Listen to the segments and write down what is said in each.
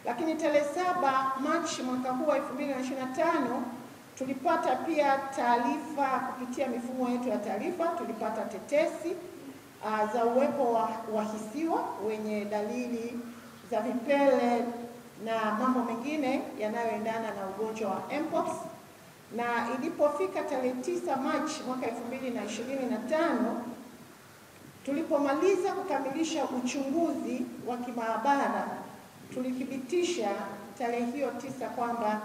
Lakini tarehe 7 Machi mwaka huu 2025 tulipata pia taarifa kupitia mifumo yetu ya taarifa, tulipata tetesi za uwepo wa wahisiwa wenye dalili za vipele na mambo mengine yanayoendana na ugonjwa wa mpox. Na ilipofika tarehe 9 Machi mwaka 2025 tulipomaliza kukamilisha uchunguzi wa kimaabara, tulithibitisha tarehe hiyo 9 kwamba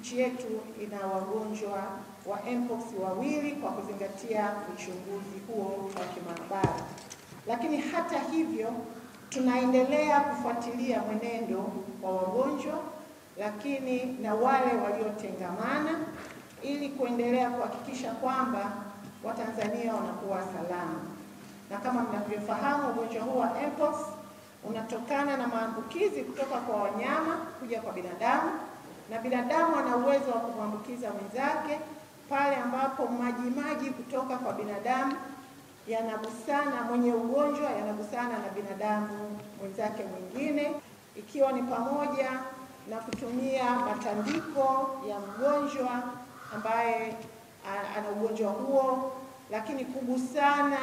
nchi yetu ina wagonjwa wa mpox wawili kwa kuzingatia uchunguzi huo wa kimaabara. Lakini hata hivyo tunaendelea kufuatilia mwenendo wa wagonjwa lakini na wale waliotengamana ili kuendelea kuhakikisha kwamba Watanzania wanakuwa salama. Na kama mnavyofahamu, ugonjwa huu wa mpox unatokana na maambukizi kutoka kwa wanyama kuja kwa binadamu, na binadamu ana uwezo wa kumwambukiza mwenzake pale ambapo majimaji kutoka kwa binadamu yanagusana, mwenye ugonjwa yanagusana na binadamu mwenzake mwingine, ikiwa ni pamoja na kutumia matandiko ya mgonjwa ambaye ana ugonjwa huo, lakini kugusana,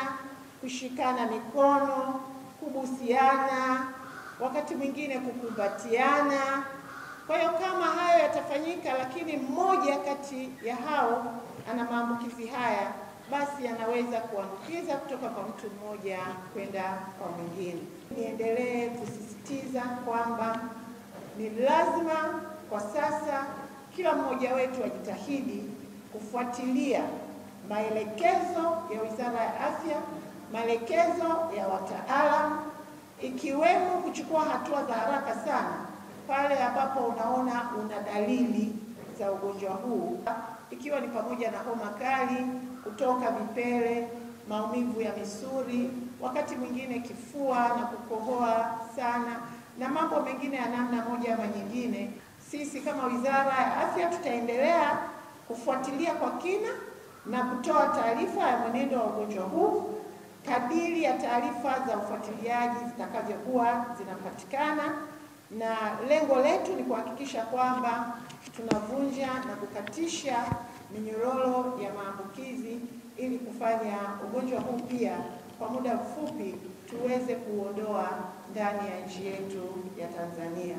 kushikana mikono, kubusiana, wakati mwingine kukumbatiana. Kwa hiyo kama hayo yatafanyika, lakini mmoja kati ya hao ana maambukizi haya, basi anaweza kuambukiza kutoka kwa mtu mmoja kwenda kwa mwingine. Niendelee kusisitiza kwamba ni lazima kwa sasa kila mmoja wetu ajitahidi kufuatilia maelekezo ya Wizara ya Afya, maelekezo ya wataalamu, ikiwemo kuchukua hatua za haraka sana pale ambapo unaona una dalili za ugonjwa huu, ikiwa ni pamoja na homa kali, kutoka vipele, maumivu ya misuli, wakati mwingine kifua na kukohoa sana na mambo mengine ya namna moja ama nyingine. Sisi kama Wizara ya Afya tutaendelea kufuatilia kwa kina na kutoa taarifa ya mwenendo wa ugonjwa huu kadiri ya taarifa za ufuatiliaji zitakavyokuwa zinapatikana, na lengo letu ni kuhakikisha kwamba tunavunja na kukatisha minyororo ya maambukizi ili kufanya ugonjwa huu pia kwa muda mfupi tuweze kuondoa ndani ya nchi yetu ya Tanzania.